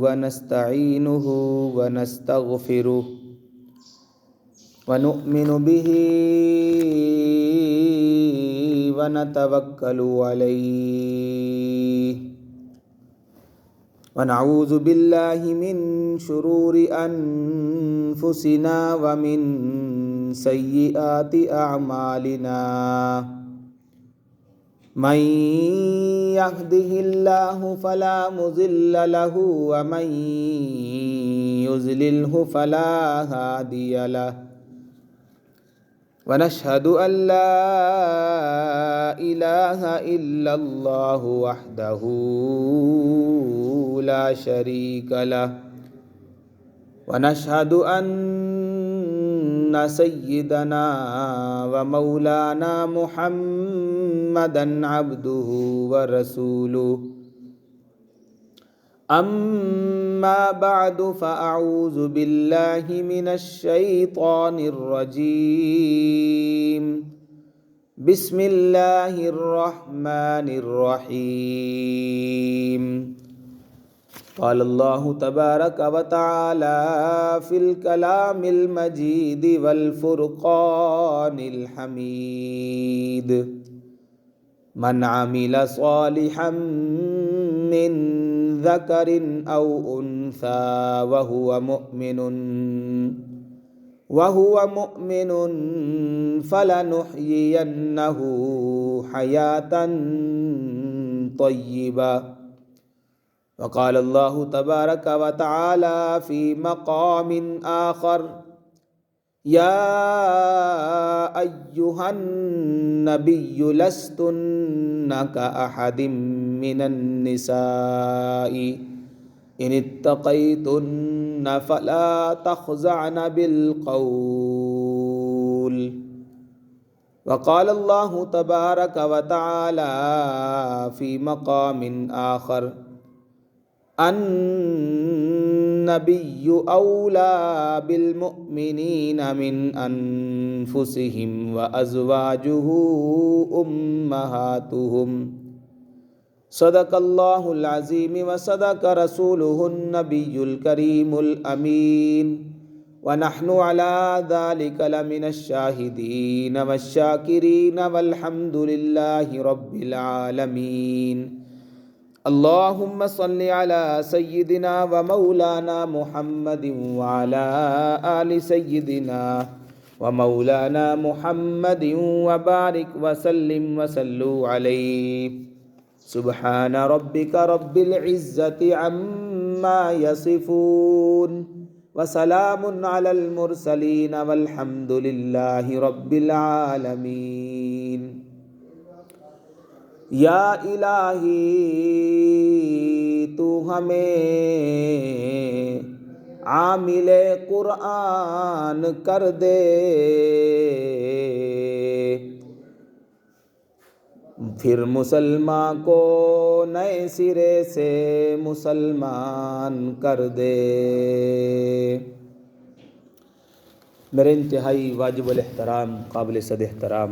ونستعينه ونستغفره ونؤمن به ونتوكل عليه ونعوذ بالله من شرور أنفسنا ومن سيئات أعمالنا من يهده الله فلا مضل له ومن يضلله فلا هادي له ونشهد أن لا إله إلا الله وحده لا شريك له ونشهد أن سيدنا ومولانا محمدا عبده ورسوله أما بعد فأعوذ بالله من الشيطان الرجيم بسم الله الرحمن الرحيم قال الله تبارك وتعالى في الكلام المجيد والفرقان الحميد من عمل صالحا من ذكر أو أنثى وهو مؤمن فلنحيينه حياة طيبة وقال الله تبارك وتعالى في مقام آخر يا أيها النبي لستن كأحد من النساء إن اتقيتن فلا تخزعن بالقول وقال الله تبارك وتعالى في مقام آخر النبي أولى بالمؤمنين من أنفسهم وأزواجه أمهاتهم صدق الله العظيم وصدق رسوله النبي الكريم الأمين ونحن على ذلك لمن الشاهدين والشاكرين والحمد لله رب العالمين اللهم صل على سيدنا ومولانا محمد وعلى آل سيدنا ومولانا محمد وبارك وسلم وصلوا عليه سبحان ربك رب العزة عما يصفون وسلام على المرسلين والحمد لله رب العالمين یا الہی تو ہمیں عامل قرآن کر دے پھر مسلمان کو نئے سرے سے مسلمان کر دے۔ میرے انتہائی واجب الاحترام قابل صد احترام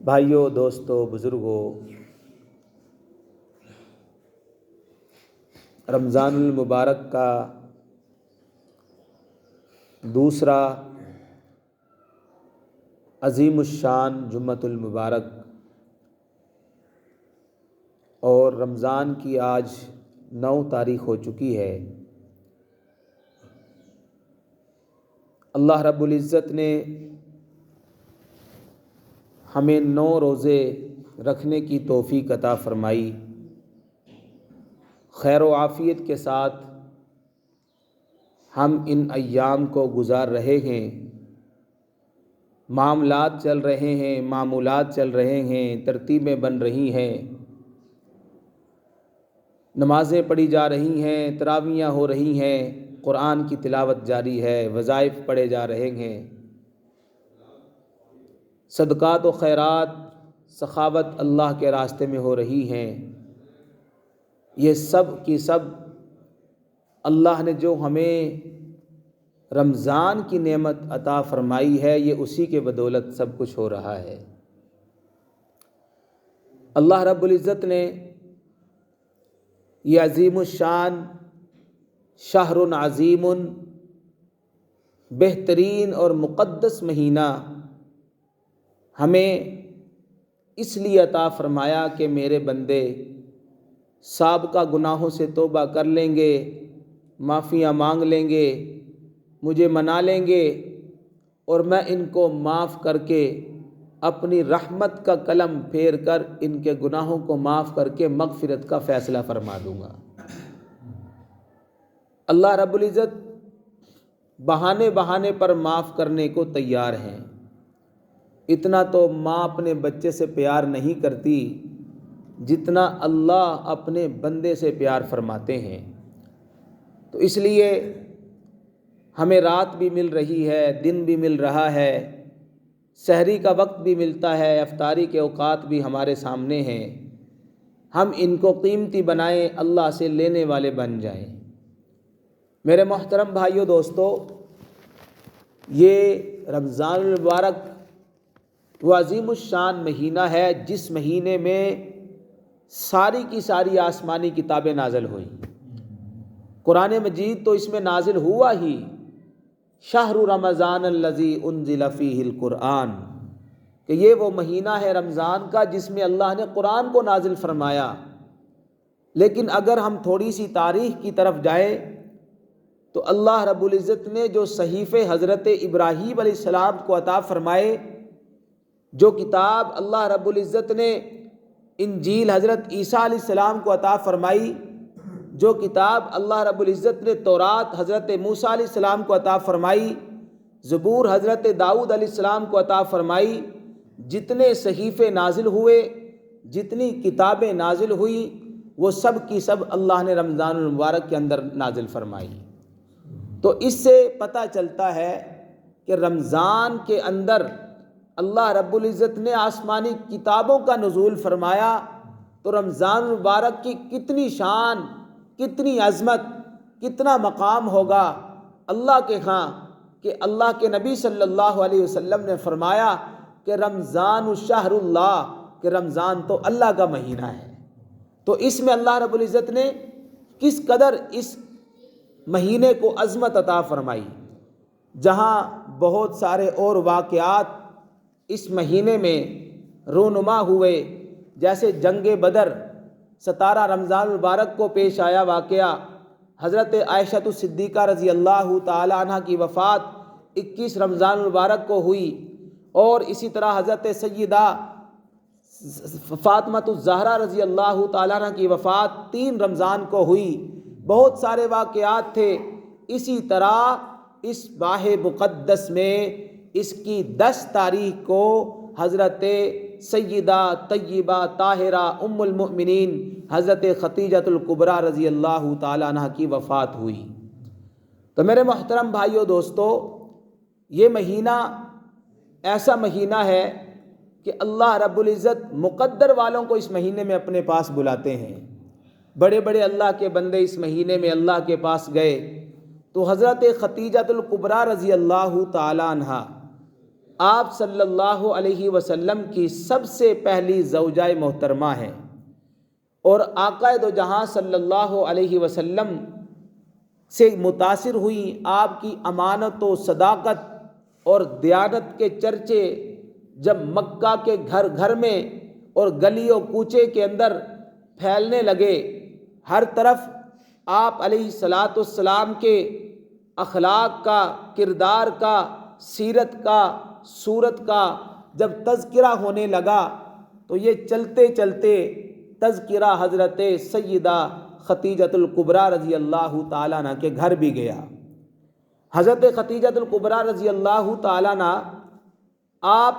بھائیوں، دوستوں، بزرگوں، رمضان المبارک کا دوسرا عظیم الشان جمعۃ المبارک اور رمضان کی آج 9 تاریخ ہو چکی ہے۔ اللہ رب العزت نے ہمیں 9 روزے رکھنے کی توفیق عطا فرمائی، خیر و عافیت کے ساتھ ہم ان ایام کو گزار رہے ہیں، معاملات چل رہے ہیں، معمولات چل رہے ہیں، ترتیبیں بن رہی ہیں، نمازیں پڑھی جا رہی ہیں، تراویحیں ہو رہی ہیں، قرآن کی تلاوت جاری ہے، وظائف پڑھے جا رہے ہیں، صدقات و خیرات سخاوت اللہ کے راستے میں ہو رہی ہیں۔ یہ سب کی سب اللہ نے جو ہمیں رمضان کی نعمت عطا فرمائی ہے، یہ اسی کے بدولت سب کچھ ہو رہا ہے۔ اللہ رب العزت نے یہ عظیم الشان شہر عظیم بہترین اور مقدس مہینہ ہمیں اس لیے عطا فرمایا کہ میرے بندے سابقہ گناہوں سے توبہ کر لیں گے، معافیاں مانگ لیں گے، مجھے منا لیں گے، اور میں ان کو معاف کر کے اپنی رحمت کا قلم پھیر کر ان کے گناہوں کو معاف کر کے مغفرت کا فیصلہ فرما دوں گا۔ اللہ رب العزت بہانے بہانے پر معاف کرنے کو تیار ہیں۔ اتنا تو ماں اپنے بچے سے پیار نہیں کرتی جتنا اللہ اپنے بندے سے پیار فرماتے ہیں۔ تو اس لیے ہمیں رات بھی مل رہی ہے، دن بھی مل رہا ہے، سحری کا وقت بھی ملتا ہے، افطاری کے اوقات بھی ہمارے سامنے ہیں۔ ہم ان کو قیمتی بنائیں، اللہ سے لینے والے بن جائیں۔ میرے محترم بھائیو دوستو، یہ رمضان المبارک وہ عظیم الشان مہینہ ہے جس مہینے میں ساری کی ساری آسمانی کتابیں نازل ہوئیں۔ قرآن مجید تو اس میں نازل ہوا ہی، شہر رمضان الذی انزل فیہ القرآن، کہ یہ وہ مہینہ ہے رمضان کا جس میں اللہ نے قرآن کو نازل فرمایا۔ لیکن اگر ہم تھوڑی سی تاریخ کی طرف جائیں تو اللہ رب العزت نے جو صحیفے حضرت ابراہیم علیہ السلام کو عطا فرمائے، جو کتاب اللہ رب العزت نے انجیل حضرت عیسیٰ علیہ السلام کو عطا فرمائی، جو کتاب اللہ رب العزت نے تورات حضرت موسیٰ علیہ السلام کو عطا فرمائی، زبور حضرت داؤد علیہ السلام کو عطا فرمائی، جتنے صحیفے نازل ہوئے، جتنی کتابیں نازل ہوئی، وہ سب کی سب اللہ نے رمضان المبارک کے اندر نازل فرمائی۔ تو اس سے پتہ چلتا ہے کہ رمضان کے اندر اللہ رب العزت نے آسمانی کتابوں کا نزول فرمایا، تو رمضان المبارک کی کتنی شان، کتنی عظمت، کتنا مقام ہوگا اللہ کے ہاں، کہ اللہ کے نبی صلی اللہ علیہ وسلم نے فرمایا کہ رمضان شہر اللہ، کہ رمضان تو اللہ کا مہینہ ہے۔ تو اس میں اللہ رب العزت نے کس قدر اس مہینے کو عظمت عطا فرمائی، جہاں بہت سارے اور واقعات اس مہینے میں رونما ہوئے، جیسے جنگ بدر 17 رمضان المبارک کو پیش آیا واقعہ، حضرت عائشہ صدیقہ رضی اللہ تعالی عنہ کی وفات 21 رمضان المبارک کو ہوئی، اور اسی طرح حضرت سیدہ فاطمہ الزہرا رضی اللہ تعالی عنہ کی وفات 3 رمضان کو ہوئی۔ بہت سارے واقعات تھے۔ اسی طرح اس ماہ مقدس میں اس کی 10 تاریخ کو حضرت سیدہ طیبہ طاہرہ ام المؤمنین حضرت خدیجہ الکبریٰ رضی اللہ تعالی عنہ کی وفات ہوئی۔ تو میرے محترم بھائیو دوستو، یہ مہینہ ایسا مہینہ ہے کہ اللہ رب العزت مقدر والوں کو اس مہینے میں اپنے پاس بلاتے ہیں۔ بڑے بڑے اللہ کے بندے اس مہینے میں اللہ کے پاس گئے تو حضرت خدیجہ الکبریٰ رضی اللہ تعالی عنہ آپ صلی اللہ علیہ وسلم کی سب سے پہلی زوجہ محترمہ ہیں، اور آقا دو جہاں صلی اللہ علیہ وسلم سے متاثر ہوئی۔ آپ کی امانت و صداقت اور دیانت کے چرچے جب مکہ کے گھر گھر میں اور گلی و کوچے کے اندر پھیلنے لگے، ہر طرف آپ علیہ الصلاۃ والسلام کے اخلاق کا، کردار کا، سیرت کا، صورت کا جب تذکرہ ہونے لگا تو یہ چلتے چلتے تذکرہ حضرت سیدہ خدیجہ الکبریٰ رضی اللہ تعالیٰ عنہ کے گھر بھی گیا۔ حضرت خدیجہ الکبریٰ رضی اللہ تعالیٰ عنہ آپ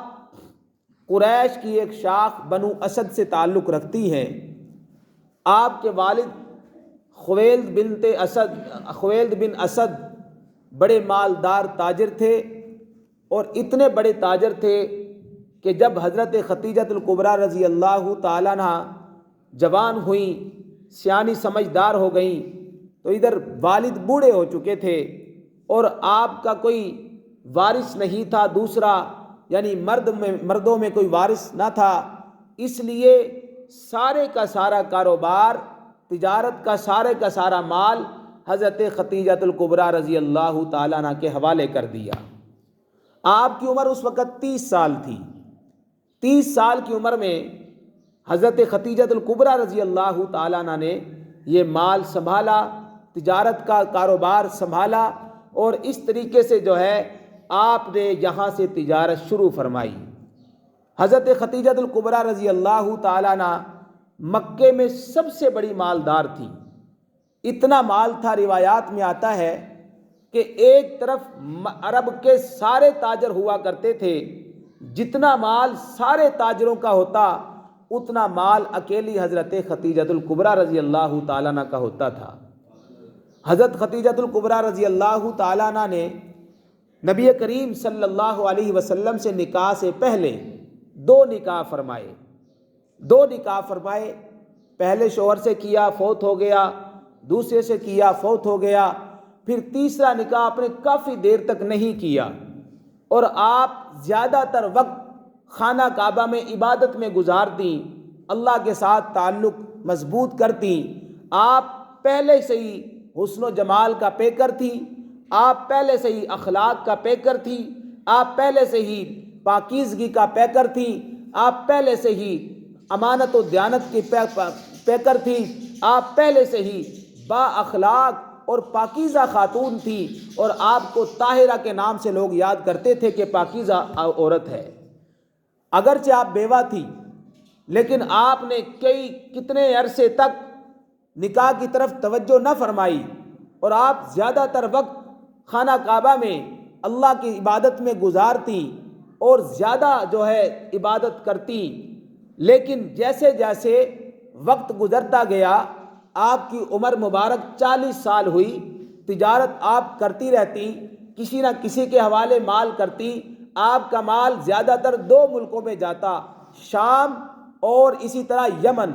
قریش کی ایک شاخ بنو اسد سے تعلق رکھتی ہیں۔ آپ کے والد خویلد بن اسد بڑے مالدار تاجر تھے، اور اتنے بڑے تاجر تھے کہ جب حضرت خدیجہ الکبریٰ رضی اللہ تعالیٰ عنہ جوان ہوئیں، سیانی سمجھدار ہو گئیں، تو ادھر والد بوڑھے ہو چکے تھے اور آپ کا کوئی وارث نہیں تھا دوسرا، یعنی مردوں میں کوئی وارث نہ تھا، اس لیے سارے کا سارا کاروبار تجارت کا سارا مال حضرت خدیجۃ الکبریٰ رضی اللہ تعالیٰ عنہ کے حوالے کر دیا۔ آپ کی عمر اس وقت 30 سال تھی۔ 30 سال کی عمر میں حضرت خدیجۃ الکبریٰ رضی اللہ تعالیٰ عنہ نے یہ مال سنبھالا، تجارت کا کاروبار سنبھالا، اور اس طریقے سے جو ہے آپ نے یہاں سے تجارت شروع فرمائی۔ حضرت خدیجۃ الکبریٰ رضی اللہ تعالیٰ عنہ مکے میں سب سے بڑی مالدار تھی۔ اتنا مال تھا، روایات میں آتا ہے کہ ایک طرف عرب کے سارے تاجر ہوا کرتے تھے، جتنا مال سارے تاجروں کا ہوتا اتنا مال اکیلی حضرت خدیجۃ الکبریٰ رضی اللہ تعالیٰ عنہ کا ہوتا تھا۔ حضرت خدیجۃ الکبریٰ رضی اللہ تعالیٰ عنہ نے نبی کریم صلی اللہ علیہ وسلم سے نکاح سے پہلے 2 نکاح فرمائے۔ 2 نکاح فرمائے، پہلے شوہر سے کیا، فوت ہو گیا، دوسرے سے کیا، فوت ہو گیا، پھر تیسرا نکاح آپ نے کافی دیر تک نہیں کیا، اور آپ زیادہ تر وقت خانہ کعبہ میں عبادت میں گزارتی، اللہ کے ساتھ تعلق مضبوط کرتی۔ آپ پہلے سے ہی حسن و جمال کا پیکر تھی، آپ پہلے سے ہی اخلاق کا پیکر تھی، آپ پہلے سے ہی پاکیزگی کا پیکر تھی، آپ پہلے سے ہی امانت و دیانت کی پیکر تھی، آپ پہلے سے ہی با اخلاق اور پاکیزہ خاتون تھی، اور آپ کو طاہرہ کے نام سے لوگ یاد کرتے تھے کہ پاکیزہ عورت ہے۔ اگرچہ آپ بیوہ تھی، لیکن آپ نے کتنے عرصے تک نکاح کی طرف توجہ نہ فرمائی، اور آپ زیادہ تر وقت خانہ کعبہ میں اللہ کی عبادت میں گزارتی اور زیادہ جو ہے عبادت کرتی۔ لیکن جیسے جیسے وقت گزرتا گیا، آپ کی عمر مبارک 40 سال ہوئی، تجارت آپ کرتی رہتی، کسی نہ کسی کے حوالے مال کرتی۔ آپ کا مال زیادہ تر 2 ملکوں میں جاتا، شام اور اسی طرح یمن،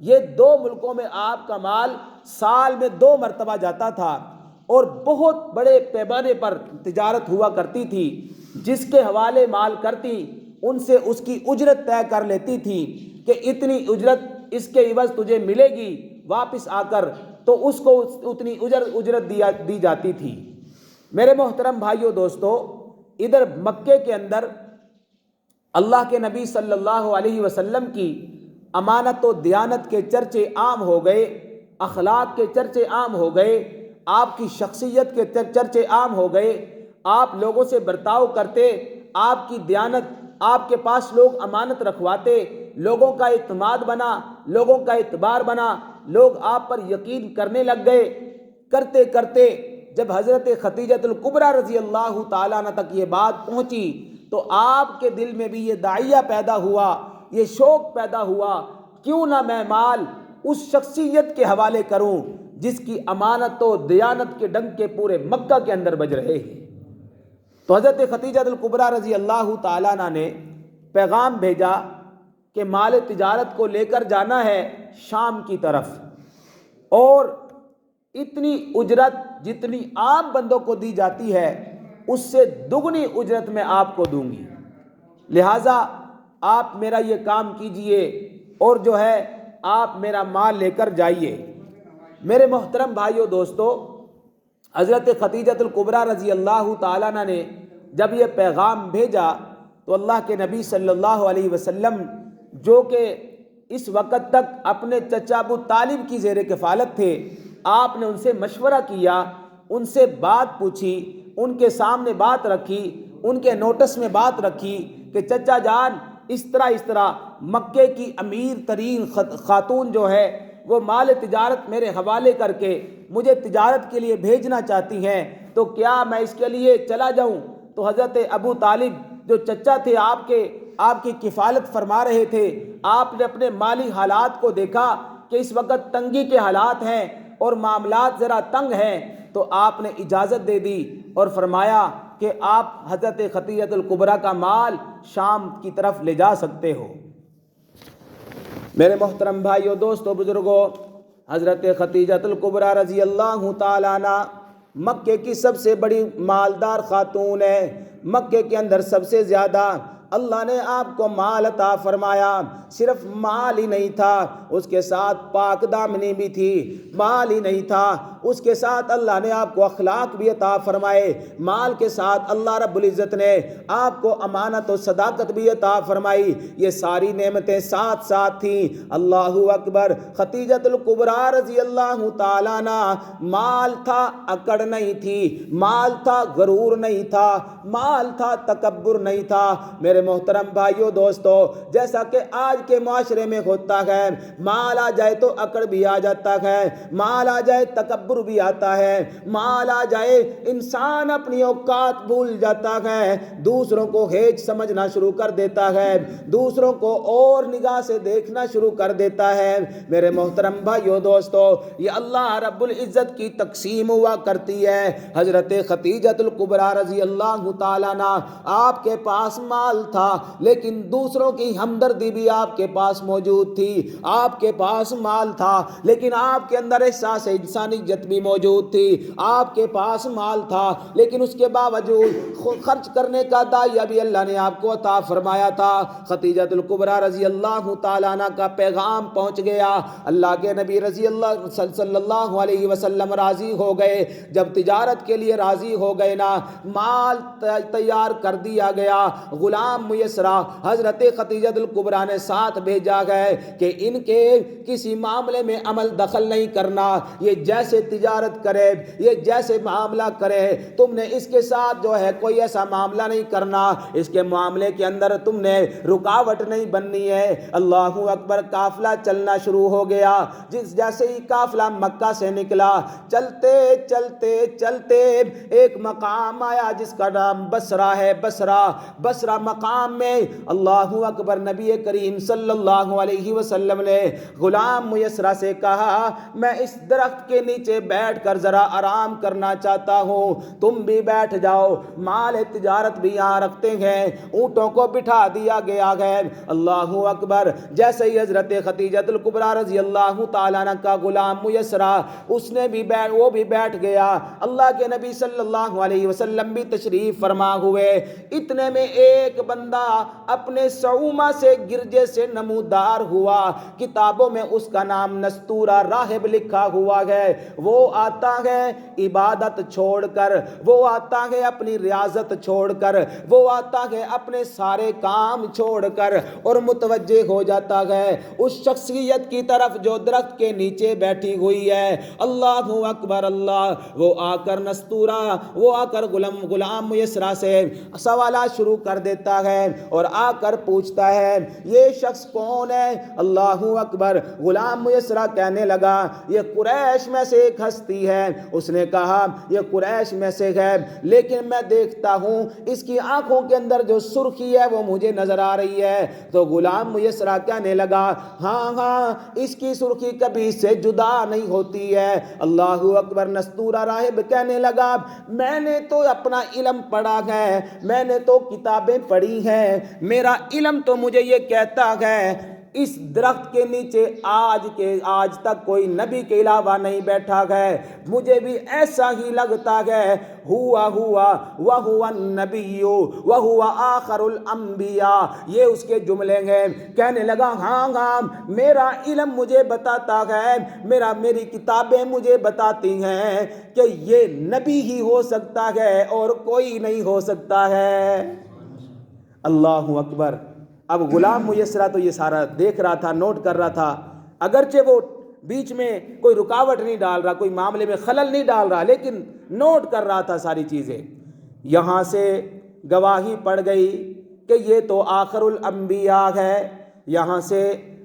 یہ 2 ملکوں میں آپ کا مال سال میں 2 مرتبہ جاتا تھا، اور بہت بڑے پیمانے پر تجارت ہوا کرتی تھی۔ جس کے حوالے مال کرتی ان سے اس کی اجرت طے کر لیتی تھی کہ اتنی اجرت اس کے عوض تجھے ملے گی واپس آ کر، تو اس کو اتنی اجرت دی جاتی تھی۔ میرے محترم بھائیوں دوستو، ادھر مکے کے اندر اللہ کے نبی صلی اللہ علیہ وسلم کی امانت و دیانت کے چرچے عام ہو گئے، اخلاق کے چرچے عام ہو گئے، آپ کی شخصیت کے چرچے عام ہو گئے، آپ لوگوں سے برتاؤ کرتے، آپ کی دیانت، آپ کے پاس لوگ امانت رکھواتے، لوگوں کا اعتماد بنا، لوگوں کا اعتبار بنا، لوگ آپ پر یقین کرنے لگ گئے۔ کرتے کرتے جب حضرت خدیجۃ الکبریٰ رضی اللہ تعالیٰ عنہ تک یہ بات پہنچی، تو آپ کے دل میں بھی یہ داعیہ پیدا ہوا، یہ شوق پیدا ہوا، کیوں نہ میں مال اس شخصیت کے حوالے کروں جس کی امانت و دیانت کے ڈنک پورے مکہ کے اندر بج رہے ہیں۔ تو حضرت خدیجۃ الکبریٰ رضی اللہ تعالیٰ عنہ نے پیغام بھیجا کہ مال تجارت کو لے کر جانا ہے شام کی طرف، اور اتنی اجرت جتنی عام بندوں کو دی جاتی ہے اس سے دگنی اجرت میں آپ کو دوں گی، لہٰذا آپ میرا یہ کام کیجئے اور جو ہے آپ میرا مال لے کر جائیے۔ میرے محترم بھائیوں دوستو، حضرت خدیجۃ الکبریٰ رضی اللہ تعالیٰ عنہ نے جب یہ پیغام بھیجا تو اللہ کے نبی صلی اللہ علیہ وسلم، جو کہ اس وقت تک اپنے چچا ابو طالب کی زیر کفالت تھے، آپ نے ان سے مشورہ کیا، ان سے بات پوچھی، ان کے سامنے بات رکھی، ان کے نوٹس میں بات رکھی کہ چچا جان اس طرح مکے کی امیر ترین خاتون جو ہے وہ مال تجارت میرے حوالے کر کے مجھے تجارت کے لیے بھیجنا چاہتی ہیں، تو کیا میں اس کے لیے چلا جاؤں؟ تو حضرت ابو طالب جو چچا تھے آپ کی کفالت فرما رہے تھے، آپ نے اپنے مالی حالات کو دیکھا کہ اس وقت تنگی کے حالات ہیں اور معاملات ذرا تنگ ہیں، تو آپ نے اجازت دے دی اور فرمایا کہ آپ حضرت خدیجۃ الکبریٰ کا مال شام کی طرف لے جا سکتے ہو۔ میرے محترم بھائیوں دوستو بزرگوں، حضرت خدیجۃ الکبریٰ رضی اللہ تعالیٰ عنہ مکے کی سب سے بڑی مالدار خاتون ہے، مکے کے اندر سب سے زیادہ اللہ نے آپ کو مال عطا فرمایا، صرف مال ہی نہیں تھا، اس کے ساتھ پاک دامنی بھی تھی۔ مال ہی نہیں تھا، اس کے ساتھ اللہ نے آپ کو اخلاق بھی عطا فرمائے۔ مال کے ساتھ اللہ رب العزت نے آپ کو امانت و صداقت بھی عطا فرمائی۔ یہ ساری نعمتیں ساتھ ساتھ تھیں۔ اللہ اکبر۔ خدیجۃ الکبریٰ رضی اللہ تعالیٰ عنہ، مال تھا اکڑ نہیں تھی، مال تھا غرور نہیں تھا، مال تھا تکبر نہیں تھا۔ میرے محترم بھائیوں دوستو، جیسا کہ آج کے معاشرے میں ہوتا ہے، مال آ جائے تو اکڑ بھی آ جاتا ہے، مال آ جائے تکبر بھی آتا ہے، مال آ جائے انسان اپنی اوقات بھول جاتا ہے، دوسروں کو ہیچ سمجھنا شروع کر دیتا ہے، دوسروں کو اور نگاہ سے دیکھنا شروع کر دیتا ہے۔ میرے محترم بھائیوں دوستو، یہ اللہ رب العزت کی تقسیم ہوا کرتی ہے۔ حضرت خدیجۃ الکبریٰ رضی اللہ تعالیٰ عنہ، آپ کے پاس مال تھا لیکن دوسروں کی ہمدردی بھی آپ کے پاس موجود تھی۔ آپ کے پاس مال تھا لیکن آپ کے اندر احساس انسانیت بھی موجود تھی۔ آپ کے پاس مال تھا لیکن اس کے باوجود خرچ کرنے کا دائیا بھی اللہ نے آپ کو عطا فرمایا تھا۔ خدیجۃ الکبریٰ رضی اللہ تعالیٰ عنہ کا پیغام پہنچ گیا۔ اللہ کے نبی رضی اللہ صلی اللہ علیہ وسلم راضی ہو گئے۔ جب تجارت کے لیے راضی ہو گئے نا، مال تیار کر دیا گیا، غلام میسرہ حضرت خدیجۃ الکبریٰ نے ساتھ بھیجا گئے کہ ان کے کسی معاملے میں عمل دخل نہیں کرنا، یہ جیسے تجارت کرے، یہ جیسے معاملہ کرے، تم نے اس کے ساتھ جو ہے کوئی ایسا معاملہ نہیں کرنا، اس کے معاملے کے اندر تم نے رکاوٹ نہیں بننی ہے۔ اللہ اکبر۔ قافلہ چلنا شروع ہو گیا۔ جیسے ہی قافلہ مکہ سے نکلا، چلتے چلتے چلتے ایک مقام آیا جس کا نام بصرہ ہے۔ بصرہ مقام میں اللہ اکبر، نبی کریم صلی اللہ علیہ وسلم نے غلام میسرہ سے کہا، میں اس درخت کے نیچے بیٹھ کر ذرا آرام کرنا چاہتا ہوں، تم بھی بیٹھ جاؤ۔ مال تجارت بھی یہاں رکھتے ہیں، اونٹوں کو بٹھا دیا گیا ہے۔ اللہ اکبر۔ جیسے ہی حضرت خدیجۃ الکبریٰ رضی اللہ تعالیٰ عنہ کا غلام میسرہ، وہ بھی بیٹھ گیا۔ اللہ کے نبی صلی اللہ علیہ وسلم بھی تشریف فرما ہوئے۔ اتنے میں ایک بندہ اپنے صومعہ سے گرجے سے نمودار ہوا، کتابوں میں اس کا نام نستورہ راہب لکھا ہوا ہے۔ وہ آتا ہے عبادت چھوڑ کر، وہ آتا ہے اپنی ریاضت چھوڑ کر، وہ آتا ہے اپنے سارے کام چھوڑ کر، اور متوجہ ہو جاتا ہے اس شخصیت کی طرف جو درخت کے نیچے بیٹھی ہوئی ہے۔ اللہ اکبر اللہ۔ وہ آ کر نستورہ، وہ آ کر غلام میسرہ سے سوالات شروع کر دیتا ہے اور آ کر پوچھتا ہے، یہ شخص کون ہے؟ اللہ اکبر۔ غلام میسرہ کہنے لگا، یہ قریش میں سے ایک ہستی ہے۔ اس نے کہا، یہ قریش میں سے ہے لیکن میں دیکھتا ہوں اس کی آنکھوں کے اندر جو سرخی ہے وہ مجھے نظر آ رہی ہے۔ تو غلام میسرہ کہنے لگا، ہاں اس کی سرخی کبھی سے جدا نہیں ہوتی ہے۔ اللہ اکبر۔ نستورہ راہب کہنے لگا، میں نے تو اپنا علم پڑھا ہے، میں نے تو کتابیں پڑھی ہیں، میرا علم تو مجھے یہ کہتا ہے اس درخت کے نیچے آج تک کوئی نبی کے علاوہ نہیں بیٹھا ہے۔ مجھے بھی ایسا ہی لگتا ہے، ہوا وہو النبی وہو آخر الانبیاء، یہ اس کے جملے ہیں۔ کہنے لگا، ہاں میرا علم مجھے بتاتا ہے، میری کتابیں مجھے بتاتی ہیں کہ یہ نبی ہی ہو سکتا ہے اور کوئی نہیں ہو سکتا ہے۔ اللہ اکبر۔ اب غلام میسرہ تو یہ سارا دیکھ رہا تھا، نوٹ کر رہا تھا، اگرچہ وہ بیچ میں کوئی رکاوٹ نہیں ڈال رہا، کوئی معاملے میں خلل نہیں ڈال رہا، لیکن نوٹ کر رہا تھا ساری چیزیں۔ یہاں سے گواہی پڑ گئی کہ یہ تو آخر الانبیاء ہے۔ یہاں سے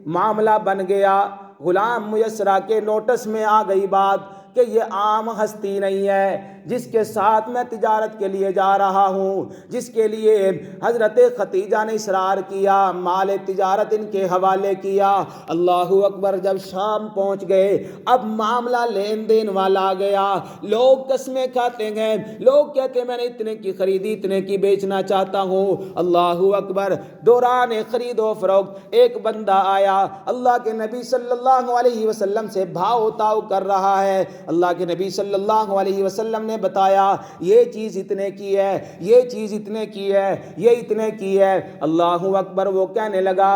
معاملہ بن گیا، غلام میسرہ کے نوٹس میں آ گئی بات کہ یہ عام ہستی نہیں ہے جس کے ساتھ میں تجارت کے لیے جا رہا ہوں، جس کے لیے حضرت خدیجہ نے اصرار کیا، مال تجارت ان کے حوالے کیا۔ اللہ اکبر۔ جب شام پہنچ گئے، اب معاملہ لین دین والا آ گیا۔ لوگ قسمیں کھاتے ہیں، لوگ کہتے ہیں میں نے اتنے کی خریدی، اتنے کی بیچنا چاہتا ہوں۔ اللہ اکبر۔ دوران خرید و فروخت ایک بندہ آیا، اللہ کے نبی صلی اللہ علیہ وسلم سے بھاؤ تاؤ کر رہا ہے۔ اللہ کے نبی صلی اللہ علیہ وسلم نے بتایا یہ چیز اتنے کی ہے، یہ چیز اتنے کی ہے، یہ اتنے کی ہے۔ اللہ اکبر، وہ کہنے لگا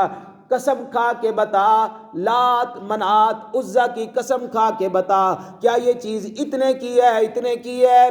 قسم کھا کے بتا، لات منات عزا کی قسم کھا کے بتا، کیا یہ چیز اتنے کی ہے، اتنے کی ہے؟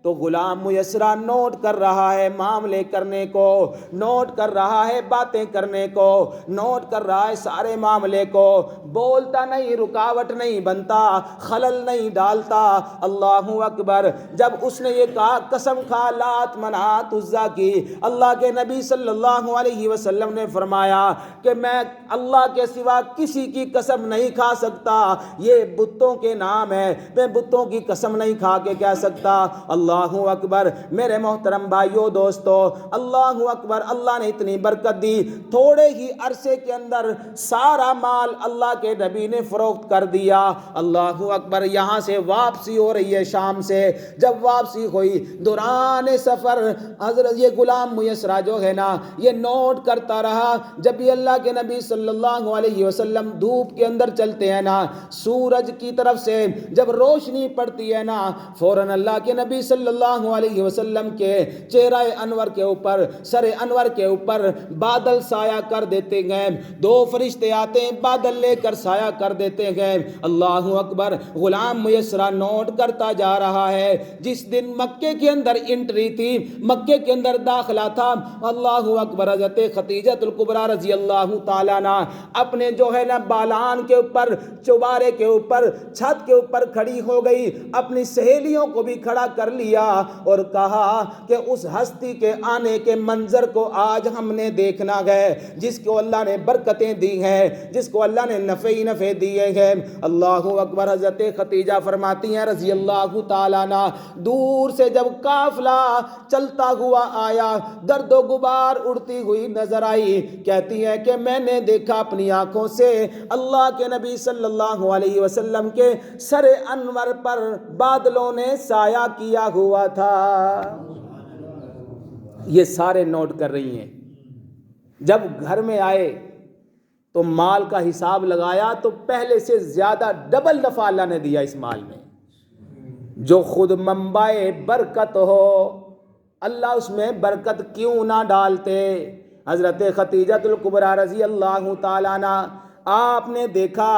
تو غلام میسرہ نوٹ کر رہا ہے معاملے کرنے کو، نوٹ کر رہا ہے باتیں کرنے کو، نوٹ کر رہا ہے سارے معاملے کو، بولتا نہیں، رکاوٹ نہیں بنتا، خلل نہیں ڈالتا۔ اللہ اکبر، جب اس نے یہ کہا قسم کھا لات منات عزا کی، اللہ کے نبی صلی اللہ علیہ وسلم نے فرمایا کہ میں اللہ کے سوا کسی کی قسم نہیں کھا سکتا، یہ بتوں کے نام ہے، میں بتوں کی قسم نہیں کھا کے کہہ سکتا۔ اللہ اکبر، میرے محترم بھائیو دوستو، اللہ اکبر، اللہ نے اتنی برکت دی، تھوڑے ہی عرصے کے اندر سارا مال اللہ کے نبی نے فروخت کر دیا۔ اللہ اکبر، یہاں سے واپسی ہو رہی ہے شام سے، جب واپسی ہوئی دوران سفر حضرت یہ غلام میسرہ جو ہے نا یہ نوٹ کرتا رہا، جب بھی اللہ کے نبی صلی اللہ علیہ وسلم دھوپ کے اندر چلتے ہیں نا، سورج کی طرف سے جب روشنی پڑتی ہے نا، فوراً اللہ کے نبی صلی اللہ علیہ وسلم کے چہرہ انور کے اوپر، سر انور کے اوپر بادل سایہ کر دیتے ہیں، دو فرشتے آتے ہیں بادل لے کر سایہ کر دیتے ہیں۔ اللہ اکبر، غلام میسرہ نوٹ کرتا جا رہا ہے، جس دن مکے کے اندر انٹری تھی، مکے کے اندر داخلہ تھا، اللہ اکبر، حضرت خدیجہ الکبریٰ رضی اللہ تعالیٰ عنہ اپنے جو ہے نا بالان کے اوپر، چوبارے کے اوپر، چھت کے اوپر کھڑی ہو گئی، اپنی سہیلیوں کو بھی کھڑا کر لیا اور کہا کہ اس ہستی کے آنے کے منظر کو آج ہم نے دیکھنا ہے، جس کو اللہ نے برکتیں دی ہیں، جس کو اللہ نے نفع ہی نفع دیے ہیں۔ اللہ اکبر، حضرت خدیجہ فرماتی ہیں رضی اللہ تعالیٰ عنہ، دور سے جب قافلہ چلتا ہوا آیا، گرد و غبار اڑتی ہوئی نظر آئی، کہتی ہے کہ میں نے دیکھا اپنی آنکھوں سے اللہ کے نبی صلی اللہ علیہ وسلم کے سر انور پر بادلوں نے سایہ کیا ہوا تھا۔ یہ سارے نوٹ کر رہی ہیں۔ جب گھر میں آئے تو مال کا حساب لگایا تو پہلے سے زیادہ ڈبل نفع اللہ نے دیا اس مال میں، جو خود منبع برکت ہو، اللہ اس میں برکت کیوں نہ ڈالتے؟ حضرت خدیجہ الکبریٰ رضی اللہ تعالیٰ عنہ، آپ نے دیکھا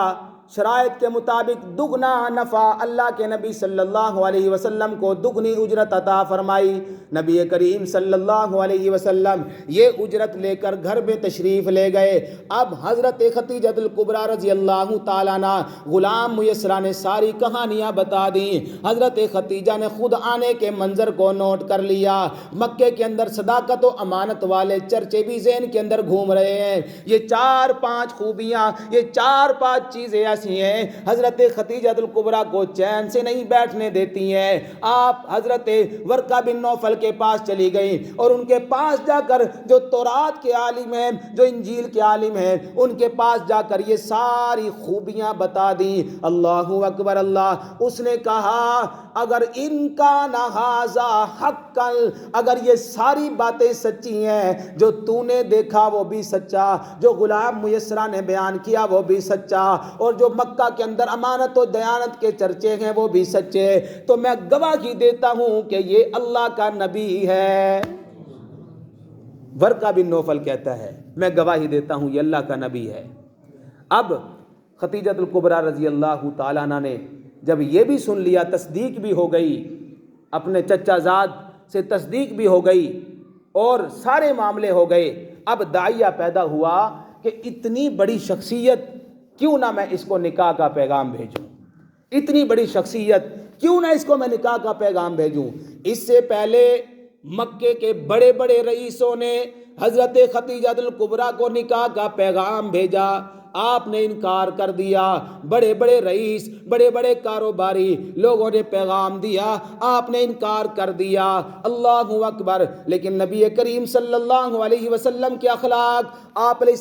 شرائط کے مطابق دگنا نفع اللہ کے نبی صلی اللہ علیہ وسلم کو دگنی اجرت عطا فرمائی۔ نبی کریم صلی اللہ علیہ وسلم یہ اجرت لے کر گھر میں تشریف لے گئے۔ اب حضرت خدیجہ الکبریٰ رضی اللہ تعالیٰ عنہ غلام میسرہ نے ساری کہانیاں بتا دیں۔ حضرت خدیجہ نے خود آنے کے منظر کو نوٹ کر لیا۔ مکے کے اندر صداقت و امانت والے چرچے بھی ذہن کے اندر گھوم رہے ہیں۔ یہ 4-5 خوبیاں، یہ 4-5 چیزیں ایسی ہیں حضرت خدیجہ الکبریٰ کو چین سے نہیں بیٹھنے دیتی ہیں۔ آپ حضرت ورقہ بن نوفل کے پاس چلی گئیں اور ان کے پاس جا کر، جو تورات کے عالم ہیں، جو انجیل کے عالم ہیں، ان کے پاس جا کر یہ ساری خوبیاں بتا دیں۔ اللہ اکبر، اللہ، اس نے کہا اگر ان کا نہذا حقا، اگر یہ ساری باتیں سچی ہیں، جو تو نے دیکھا وہ بھی سچا، جو غلام میسرہ نے بیان کیا وہ بھی سچا، اور جو مکہ کے اندر امانت و دیانت کے چرچے ہیں وہ بھی سچے، تو میں گواہی دیتا ہوں کہ یہ اللہ کا نبی ہے۔ ورقہ بن نوفل کہتا ہے میں گواہی دیتا ہوں یہ اللہ کا نبی ہے۔ اب خدیجہ الکبریٰ رضی اللہ تعالیٰ عنہ نے جب یہ بھی سن لیا، تصدیق بھی ہو گئی، اپنے چچا زاد سے تصدیق بھی ہو گئی اور سارے معاملے ہو گئے، اب داعیہ پیدا ہوا کہ اتنی بڑی شخصیت کیوں نہ میں اس کو نکاح کا پیغام بھیجوں، اتنی بڑی شخصیت کیوں نہ اس کو میں نکاح کا پیغام بھیجوں۔ اس سے پہلے مکے کے بڑے بڑے رئیسوں نے حضرت خدیجہ الکبریٰ کو نکاح کا پیغام بھیجا، آپ نے انکار کر دیا۔ بڑے بڑے رئیس، بڑے بڑے کاروباری لوگوں نے پیغام دیا، آپ نے انکار کر دیا۔ اللہ اکبر، لیکن نبی کریم صلی اللہ علیہ وسلم کے اخلاق، آپ علیہ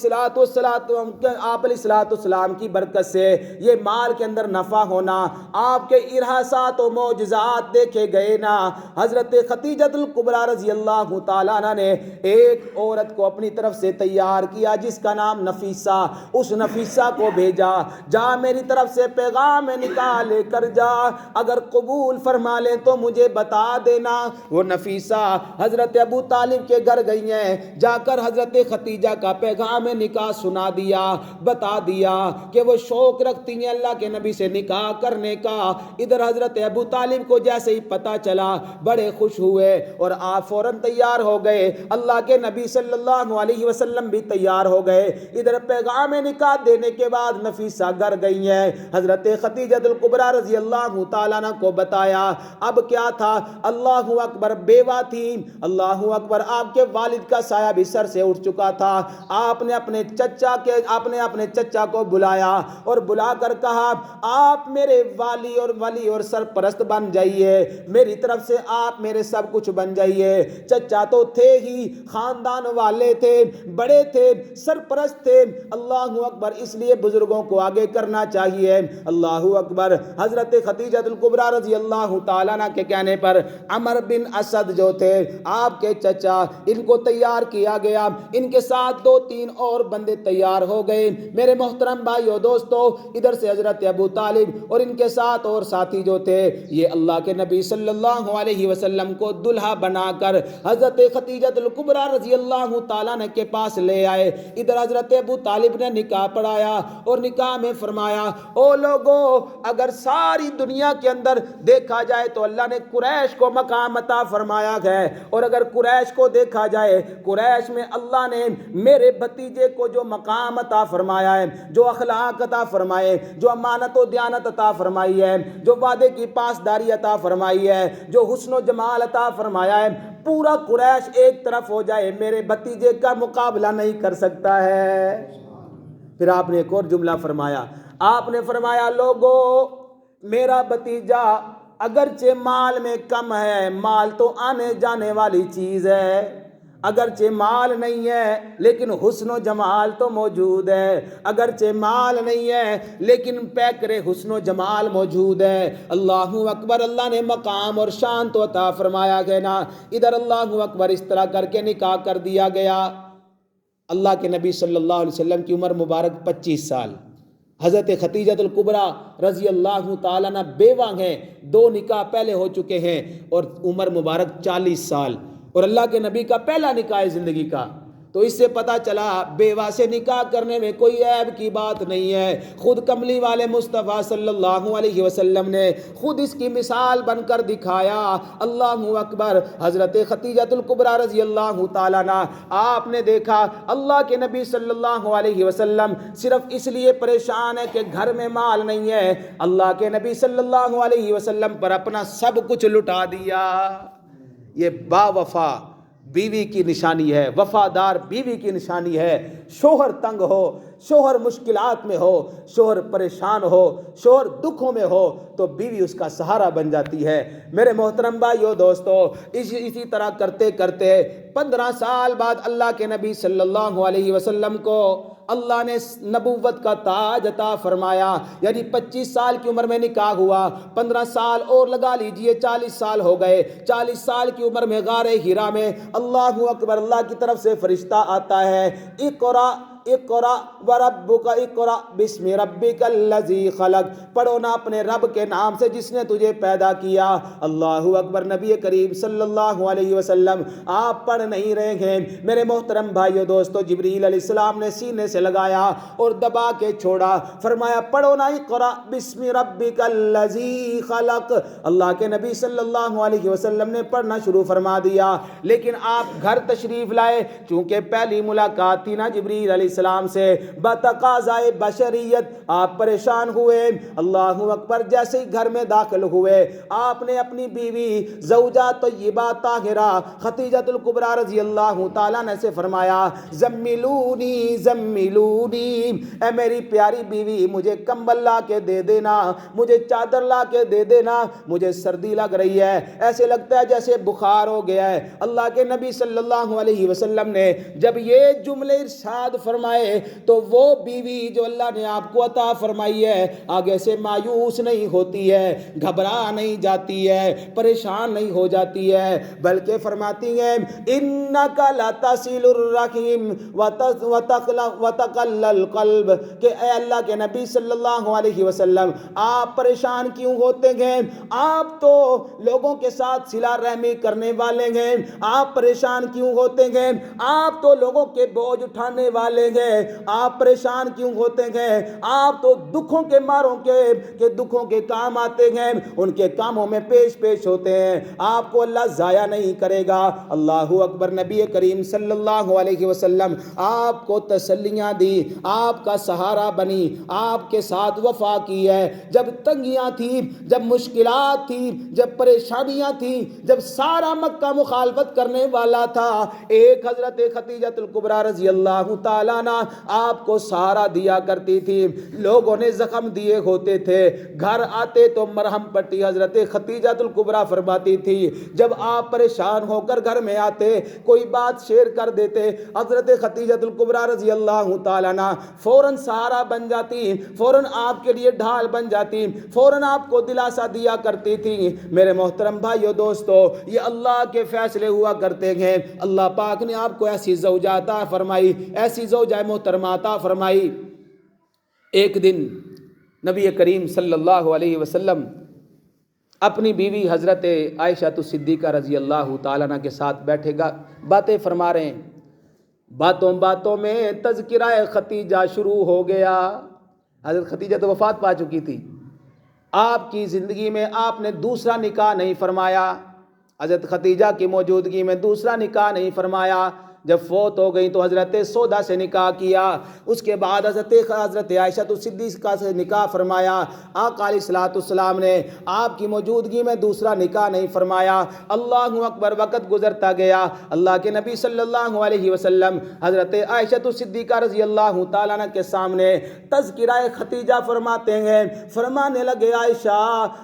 السلام کی برکت سے یہ مال کے اندر نفع ہونا، آپ کے ارہاسات و معجزات دیکھے گئے نا۔ حضرت خدیجہ الکبریٰ رضی اللہ تعالیٰ عنہ نے ایک عورت کو اپنی طرف سے تیار کیا جس کا نام نفیسہ، اس نفیسہ کو بھیجا، جا میری طرف سے پیغام نکاح لے کر جا، اگر قبول فرما لے تو مجھے بتا دینا۔ وہ نفیسہ حضرت ابو طالب کے گھر گئی ہیں، جا کر حضرت ختیجہ کا پیغام نکاح سنا دیا، بتا دیا کہ وہ شوق رکھتی ہیں اللہ کے نبی سے نکاح کرنے کا۔ ادھر حضرت ابو طالب کو جیسے ہی پتا چلا بڑے خوش ہوئے اور آپ فوراً تیار ہو گئے، اللہ کے نبی صلی اللہ علیہ وسلم بھی تیار ہو گئے۔ ادھر پیغام نکاح دینے کے بعد نفیسہ گھر گئی ہیں، حضرت ختیجہ الکبریٰ رضی اللہ تعالیٰ عنہ کو بتایا۔ اب کیا تھا، اللہ اکبر، بیوہ تھی، اللہ اکبر، آپ کے والد کا سایہ بھی سر سے اٹھ چکا تھا۔ آپ نے اپنے چچا کو بلایا اور بلا کر کہا آپ میرے والی اور سرپرست بن جائیے، میری طرف سے آپ میرے سب کچھ بن جائیے۔ چچا تو تھے ہی، خاندان والے تھے، بڑے تھے، سرپرست تھے، اللہ اکبر، اس لیے بزرگوں کو آگے کرنا چاہیے، اللہ اکبر۔ حضرت ختیجہ الکبریٰ رضی اللہ تعالیٰ عنہ کے کہنے پر عمر بن اسد جو تھے آپ کے چچا، ان کو تیار کیا گیا، ان کے ساتھ 2-3 اور بندے تیار ہو گئے۔ میرے محترم بھائیو دوستو، ادھر سے حضرت ابو طالب اور ان کے ساتھ اور ساتھی جو تھے، یہ اللہ کے نبی صلی اللہ علیہ وسلم کو دلہا بنا کر حضرت ختیجہ الکبریٰ رضی اللہ تعالیٰ عنہ کے پاس لے آئے۔ ادھر حضرت ابو طالب نے نکاح پڑھایا اور نکاح میں فرمایا، او لوگو، اگر ساری دنیا کے اندر دیکھا جائے تو اللہ نے قریش کو مقام عطا فرمایا ہے، اور اگر قریش کو دیکھا جائے، قریش میں اللہ نے میرے بھتیجے کو جو مقام عطا فرمایا ہے، جو اخلاق عطا فرمائے، جو امانت و دیانت عطا فرمائی ہے، جو وعدے کی پاسداری عطا فرمائی ہے، جو حسن و جمال عطا فرمایا ہے، پورا قریش ایک طرف ہو جائے میرے بھتیجے کا مقابلہ نہیں کر سکتا ہے۔ پھر آپ نے ایک اور جملہ فرمایا، آپ نے فرمایا لوگو، میرا بھتیجا اگرچہ مال میں کم ہے، مال تو آنے جانے والی چیز ہے، اگرچہ مال نہیں ہے لیکن حسن و جمال تو موجود ہے، اگرچہ مال نہیں ہے لیکن پیکرے حسن و جمال موجود ہے، اللہ اکبر۔ اللہ نے مقام اور شان تو عطا فرمایا گیا نا، ادھر اللہ اکبر اس طرح کر کے نکاح کر دیا گیا۔ اللہ کے نبی صلی اللہ علیہ وسلم کی عمر مبارک 25 سال، حضرت ختیجہ الکبریٰ رضی اللہ تعالیٰ عنہ بیوہ ہیں، 2 نکاح پہلے ہو چکے ہیں، اور عمر مبارک 40 سال، اور اللہ کے نبی کا پہلا نکاح ہے زندگی کا۔ تو اس سے پتہ چلا بیوہ سے نکاح کرنے میں کوئی عیب کی بات نہیں ہے۔ خود کملی والے مصطفیٰ صلی اللہ علیہ وسلم نے خود اس کی مثال بن کر دکھایا، اللہ اکبر۔ حضرت ختیجہ الکبریٰ رضی اللہ تعالیٰ عنہ، آپ نے دیکھا اللہ کے نبی صلی اللہ علیہ وسلم صرف اس لیے پریشان ہے کہ گھر میں مال نہیں ہے، اللہ کے نبی صلی اللہ علیہ وسلم پر اپنا سب کچھ لٹا دیا۔ یہ با وفا بیوی کی نشانی ہے، وفادار بیوی کی نشانی ہے۔ شوہر تنگ ہو، شوہر مشکلات میں ہو، شوہر پریشان ہو، شوہر دکھوں میں ہو تو بیوی اس کا سہارا بن جاتی ہے۔ میرے محترم بھائیو دوستو، اسی طرح کرتے کرتے 15 سال بعد اللہ کے نبی صلی اللہ علیہ وسلم کو اللہ نے نبوت کا تاج عطا فرمایا، یعنی 25 سال کی عمر میں نکاح ہوا، 15 سال اور لگا لیجئے، 40 سال ہو گئے۔ 40 سال کی عمر میں غار ہرا میں اللہ اکبر، اللہ کی طرف سے فرشتہ آتا ہے، اقرا اقرا وربک اقرا بسم ربک الذی خلق، پڑھو نا اپنے رب کے نام سے جس نے تجھے پیدا کیا۔ اللہ اکبر۔ نبی کریم صلی اللہ علیہ وسلم آپ پڑھ نہیں رہے ہیں، میرے محترم بھائیو دوستو، جبریل علیہ السلام نے سینے سے لگایا اور دبا کے چھوڑا، فرمایا پڑھو نا اقرا بسم ربک الذی خلق۔ اللہ کے نبی صلی اللہ علیہ وسلم نے پڑھنا شروع فرما دیا، لیکن آپ گھر تشریف لائے، چونکہ پہلی ملاقات تھی نا جبریل علیہ السلام سے، بتقاضائے بشریت آپ پریشان ہوئے۔ اللہ اکبر۔ جیسے ہی گھر میں داخل ہوئے، آپ نے اپنی بیوی زوجہ طیبہ طاہرہ ختیجہ الکبریٰ رضی اللہ تعالیٰ عنہ سے فرمایا، زملونی زملونی، اے میری پیاری بیوی مجھے کمبل لا کے دے دینا، مجھے چادر لا کے دے دینا، مجھے سردی لگ رہی ہے، ایسے لگتا ہے جیسے بخار ہو گیا ہے۔ اللہ کے نبی صلی اللہ علیہ وسلم نے جب یہ جملے ارشاد فرمایا فرمائے تو وہ بیوی جو اللہ نے آپ کو عطا فرمائی ہے آگے سے مایوس نہیں ہوتی ہے، گھبرا نہیں جاتی ہے، پریشان نہیں ہو جاتی ہے، بلکہ فرماتی ہیں انک لتصل الرحم وتقل القلب، کہ اے اللہ کے نبی صلی اللہ علیہ وسلم آپ پریشان کیوں ہوتے ہیں؟ آپ تو لوگوں کے ساتھ صلہ رحمی کرنے والے ہیں، آپ پریشان کیوں ہوتے ہیں؟ آپ تو لوگوں کے بوجھ اٹھانے والے ہیں، آپ پریشان کیوں ہوتے ہیں؟ آپ تو دکھوں کے ماروں کے دکھوں کے کام آتے ہیں، ان کے کاموں میں پیش ہوتے ہیں، آپ کو اللہ ضائع نہیں کرے گا۔ اللہ اکبر۔ نبی کریم صلی اللہ علیہ وسلم آپ کو تسلیاں دی، آپ کا سہارا بنی، آپ کے ساتھ وفا کی ہے۔ جب تنگیاں تھیں، جب مشکلات تھیں، جب پریشانیاں تھیں، جب سارا مکہ مخالفت کرنے والا تھا، ایک حضرت خدیجہ الکبریٰ رضی اللہ تعالیٰ عنہ آپ کو سہارا دیا کرتی تھی۔ لوگوں نے زخم دیے ہوتے تھے، گھر آتے تو مرہم پٹی حضرت خدیجہ الکبریٰ فرماتی تھی۔ جب آپ پریشان ہو کر گھر میں آتے، کوئی بات شیئر کر دیتے، حضرت خدیجہ الکبریٰ رضی اللہ تعالیٰ عنہ فوراً سہارا بن جاتی، فوراً آپ کے لیے ڈھال بن جاتی، فوراً آپ کو دلاسا دیا کرتی تھی۔ میرے محترم بھائیو دوستو، یہ اللہ کے فیصلے ہوا کرتے ہیں۔ اللہ پاک نے آپ کو ایسی زوجہ عطا فرمائی، ایسی زوجہ محترمہ عطا فرمائی۔ ایک دن نبی کریم صلی اللہ علیہ وسلم اپنی بیوی حضرت عائشہ صدیقہ رضی اللہ تعالیٰ عنہ کے ساتھ بیٹھے گا، باتیں فرما رہے ہیں۔ باتوں باتوں میں تذکرہ خدیجہ شروع ہو گیا۔ حضرت خدیجہ تو وفات پا چکی تھی، آپ کی زندگی میں آپ نے دوسرا نکاح نہیں فرمایا، حضرت خدیجہ کی موجودگی میں دوسرا نکاح نہیں فرمایا۔ جب فوت ہو گئی تو حضرت سودا سے نکاح کیا، اس کے بعد حضرت عائشہ صدیقہ سے نکاح فرمایا۔ آقا علیہ الصلوۃ والسلام نے آپ کی موجودگی میں دوسرا نکاح نہیں فرمایا۔ اللہ اکبر۔ وقت گزرتا گیا، اللہ کے نبی صلی اللہ علیہ وسلم حضرت عائشہ صدیقہ رضی اللہ تعالیٰ عنہ کے سامنے تذکرہ خدیجہ فرماتے ہیں، فرمانے لگے عائشہ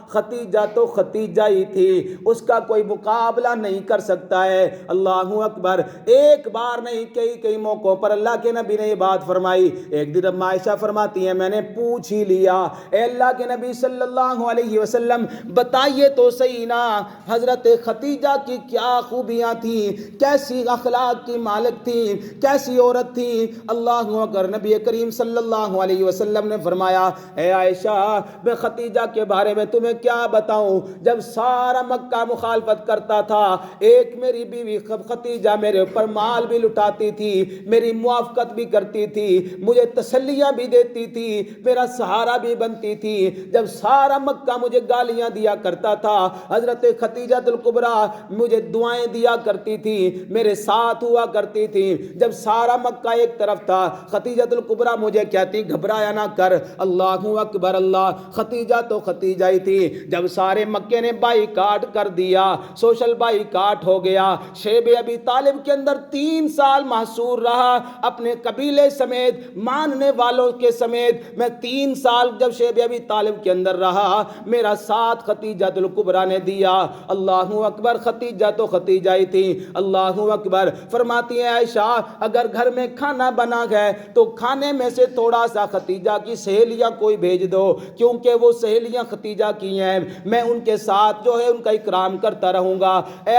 خدیجہ تو خدیجہ ہی تھی، اس کا کوئی مقابلہ نہیں کر سکتا ہے۔ اللہ اکبر۔ ایک بار نہیں، کئی موقعوں پر اللہ کے نبی نے یہ بات فرمائی۔ ایک دن اب عائشہ فرماتی ہیں میں نے پوچھ ہی لیا، اے اللہ کے نبی صلی اللہ علیہ وسلم بتائیے تو صحیح نا حضرت خدیجہ کی کیا خوبیاں تھیں، کیسی اخلاق کی مالک تھیں، کیسی عورت تھیں۔ اللہ اکبر۔ نبی کریم صلی اللہ علیہ وسلم نے فرمایا اے عائشہ میں خدیجہ کے بارے میں تمہیں کیا بتاؤں، جب سارا مکہ مخالفت کرتا تھا ایک میری بیوی خدیجہ میرے اوپر مال بھی لٹاتی تھی، میری موافقت بھی کرتی تھی، مجھے تسلیاں بھی دیتی تھی، میرا سہارا بھی بنتی تھی۔ جب سارا مکہ مجھے گالیاں دیا کرتا تھا، حضرت خدیجہ الکبریٰ مجھے دعائیں دیا کرتی تھی، میرے ساتھ ہوا کرتی تھی۔ جب سارا مکہ ایک طرف تھا، خدیجہ الکبریٰ مجھے کہتی گھبرایا نہ کر، اللہ اکبر اللہ، خدیجہ تو خدیجہ ہی تھی۔ جب سارے مکے نے بائی کاٹ کر دیا، سوشل بائی کاٹ ہو گیا، شیب ابی طالب کے اندر 3 سال محصور رہا، اپنے قبیلے سمیت، ماننے والوں کے سمیت، میں 3 سال جب شیب ابی طالب کے اندر رہا، میرا ساتھ خدیجہ الکبریٰ نے دیا۔ اللہ اکبر۔ خدیجہ تو خدیجہ ہی تھی۔ اللہ اکبر۔ فرماتی ہیں عائشہ اگر گھر میں کھانا بنا ہے تو کھانے میں سے تھوڑا سا خدیجہ کی سہیلیاں کوئی بھیج دو، کیونکہ وہ سہیلیاں خدیجہ کی ہیں، میں ان کے ساتھ جو ہے ان کا اکرام کرتا رہوں گا۔ اے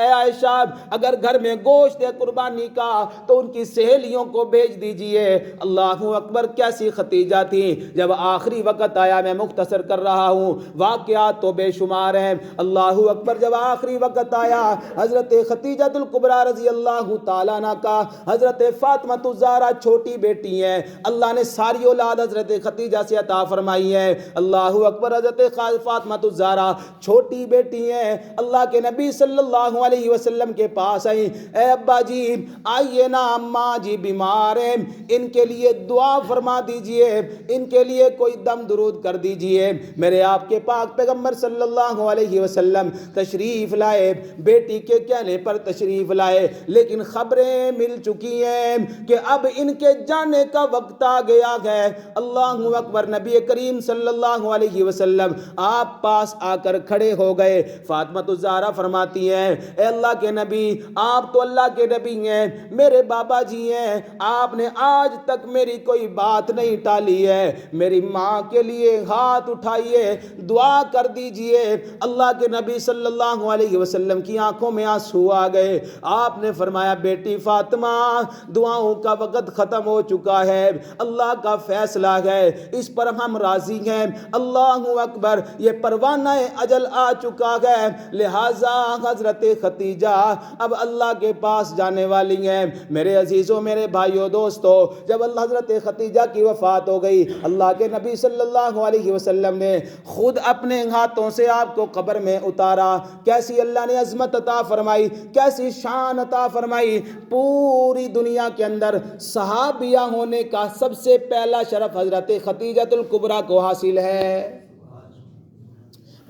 عائشہ اگر گھر میں گوشت ہے قربانی کا تو ان کی سہیلیوں کو بھیج دیجئے۔ اللہ اکبر۔ کیسی خدیجہ تھی۔ جب آخری وقت آیا، میں مختصر کر رہا ہوں، واقعات تو بے شمار ہیں۔ اللہ اکبر۔ جب آخری وقت آیا، حضرت خدیجہ الکبریٰ رضی اللہ تعالیٰ عنہ کا حضرت فاطمہ الزہرا چھوٹی بیٹی ہیں، اللہ نے ساری اولاد حضرت خدیجہ سے عطا فرمائی ہے۔ اللہ اکبر۔ حضرت فاطمہ الزہرا چھوٹی بیٹی ہیں، اللہ کے نبی صلی اللہ علیہ وسلم کے پاس آئیں، اے ابا جی آئیے نا، اماں جی بیمار ہیں، ان کے لیے دعا فرما دیجئے، ان کے لیے کوئی دم درود کر دیجئے۔ میرے آپ کے پاک پیغمبر صلی اللہ علیہ وسلم تشریف لائے، بیٹی کے کہنے پر تشریف لائے، لیکن خبریں مل چکی ہیں کہ اب ان کے جانے کا وقت آ گیا ہے۔ اللہ اکبر۔ نبی کریم صلی اللہ علیہ وسلم آپ پاس آ کر کھڑے ہو گئے۔ فاطمہ الزہرا فرماتی ہیں اے اللہ کے نبی، آپ تو اللہ کے نبی ہیں، میرے بابا جی ہیں، آپ نے آج تک میری کوئی بات نہیں ٹالی ہے، میری ماں کے لیے ہاتھ اٹھائیے، دعا کر دیجئے۔ اللہ کے نبی صلی اللہ علیہ وسلم کی آنکھوں میں آنسو آ گئے۔ آپ نے فرمایا بیٹی فاطمہ دعاؤں کا وقت ختم ہو چکا ہے، اللہ کا فیصلہ ہے، اس پر ہم راضی ہیں۔ اللہ اکبر، یہ پروانہ اجل آ چکا ہے، لہٰذا حضرت ختیجہ اب اللہ کے پاس جانے والی ہیں۔ میرے عزیزوں، میرے بھائیوں، دوستوں، جب حضرت ختیجہ کی وفات ہو گئی، اللہ کے نبی صلی اللہ علیہ وسلم نے خود اپنے ہاتھوں سے آپ کو قبر میں اتارا۔ کیسی اللہ نے عظمت عطا فرمائی، کیسی شان عطا فرمائی۔ پوری دنیا کے اندر صحابیہ ہونے کا سب سے پہلا شرف حضرت ختیجہ الکبریٰ کو حاصل ہے۔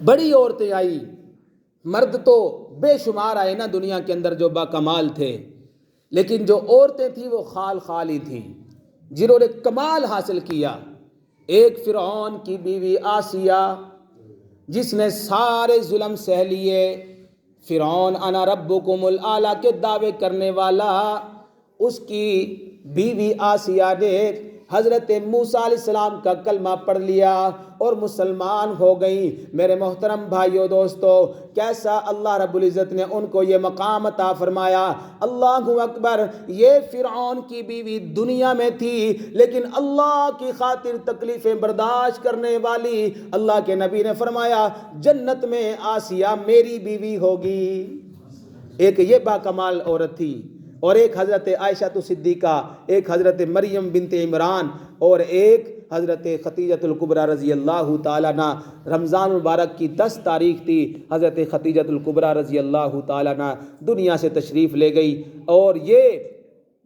بڑی عورتیں آئی، مرد تو بے شمار آئے نا دنیا کے اندر جو باکمال تھے، لیکن جو عورتیں تھیں وہ خال ہی تھیں جنہوں نے کمال حاصل کیا۔ ایک فرعون کی بیوی آسیہ، جس نے سارے ظلم سہ لیے، فرعون انا ربکم الاعلی کے دعوے کرنے والا، اس کی بیوی آسیہ نے حضرت موسیٰ علیہ السلام کا کلمہ پڑھ لیا اور مسلمان ہو گئیں۔ میرے محترم بھائیوں، دوستوں، کیسا اللہ رب العزت نے ان کو یہ مقام عطا فرمایا۔ اللہ اکبر، یہ فرعون کی بیوی دنیا میں تھی، لیکن اللہ کی خاطر تکلیفیں برداشت کرنے والی۔ اللہ کے نبی نے فرمایا جنت میں آسیہ میری بیوی ہوگی۔ ایک یہ باکمال عورت تھی، اور ایک حضرت عائشہ صدیقہ، ایک حضرت مریم بنت عمران، اور ایک حضرت ختیجہ الکبریٰ رضی اللہ تعالیٰ عنہ۔ رمضان مبارک کی 10 تاریخ تھی، حضرت ختیجہ الکبریٰ رضی اللہ تعالیٰ عنہ دنیا سے تشریف لے گئی۔ اور یہ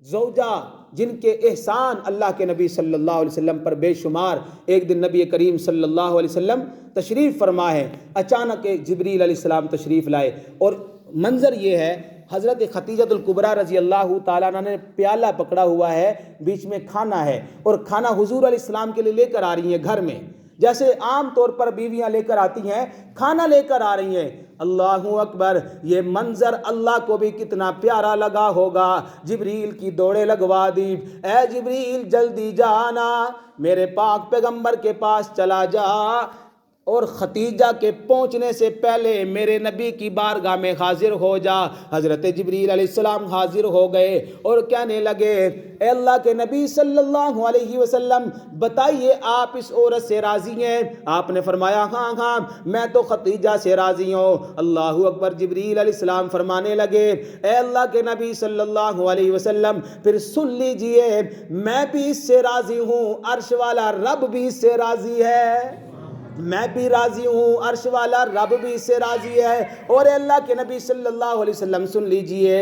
زوجہ جن کے احسان اللہ کے نبی صلی اللہ علیہ وسلم پر بے شمار، ایک دن نبی کریم صلی اللہ علیہ وسلم تشریف فرما ہے، اچانک جبریل علیہ السلام تشریف لائے، اور منظر یہ ہے حضرت ختیجہ الکبریٰ رضی اللہ تعالیٰ عنہ نے پیالہ پکڑا ہوا ہے، بیچ میں کھانا ہے، اور کھانا حضور علیہ السلام کے لیے لے کر آ رہی ہیں گھر میں، جیسے عام طور پر بیویاں لے کر آتی ہیں، کھانا لے کر آ رہی ہیں۔ اللہ اکبر، یہ منظر اللہ کو بھی کتنا پیارا لگا ہوگا۔ جبریل کی دوڑے لگوا دی، اے جبریل جلدی جانا، میرے پاک پیغمبر کے پاس چلا جا، اور ختیجہ کے پہنچنے سے پہلے میرے نبی کی بارگاہ میں حاضر ہو جا۔ حضرت جبریل علیہ السلام حاضر ہو گئے اور کہنے لگے اے اللہ کے نبی صلی اللہ علیہ وسلم، بتائیے آپ اس عورت سے راضی ہیں؟ آپ نے فرمایا ہاں ہاں میں تو ختیجہ سے راضی ہوں۔ اللہ اکبر، جبریل علیہ السلام فرمانے لگے اے اللہ کے نبی صلی اللہ علیہ وسلم، پھر سن لیجئے میں بھی اس سے راضی ہوں، عرش والا رب بھی اس سے راضی ہے، میں بھی راضی ہوں، عرش والا رب بھی اس سے راضی ہے۔ اور اللہ کے نبی صلی اللہ علیہ وسلم سن لیجئے،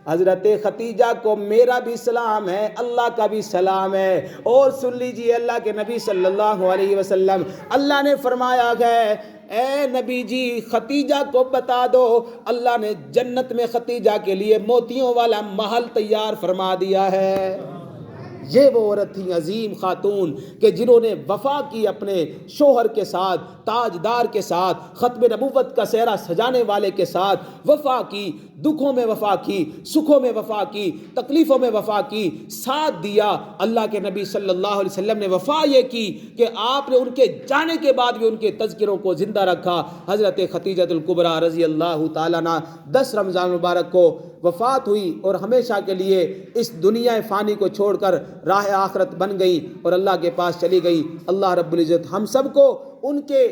حضرت ختیجہ کو میرا بھی سلام ہے، اللہ کا بھی سلام ہے۔ اور سن لیجئے اللہ کے نبی صلی اللہ علیہ وسلم، اللہ نے فرمایا ہے اے نبی جی ختیجہ کو بتا دو اللہ نے جنت میں ختیجہ کے لیے موتیوں والا محل تیار فرما دیا ہے۔ یہ وہ عورت تھی عظیم خاتون کہ جنہوں نے وفا کی اپنے شوہر کے ساتھ، تاجدار کے ساتھ، ختم نبوت کا سہرا سجانے والے کے ساتھ وفا کی، دکھوں میں وفا کی، سکھوں میں وفا کی، تکلیفوں میں وفا کی، ساتھ دیا۔ اللہ کے نبی صلی اللہ علیہ وسلم نے وفا یہ کی کہ آپ نے ان کے جانے کے بعد بھی ان کے تذکروں کو زندہ رکھا۔ حضرت ختیجہ الکبریٰ رضی اللہ تعالیٰ عنہ 10 رمضان مبارک کو وفات ہوئی اور ہمیشہ کے لیے اس دنیا فانی کو چھوڑ کر راہ آخرت بن گئی اور اللہ کے پاس چلی گئی۔ اللہ رب العزت ہم سب کو ان کے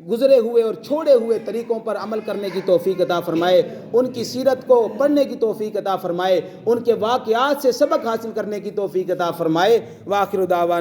گزرے ہوئے اور چھوڑے ہوئے طریقوں پر عمل کرنے کی توفیق عطا فرمائے، ان کی سیرت کو پڑھنے کی توفیق عطا فرمائے، ان کے واقعات سے سبق حاصل کرنے کی توفیق عطا فرمائے۔ وآخر دعوانا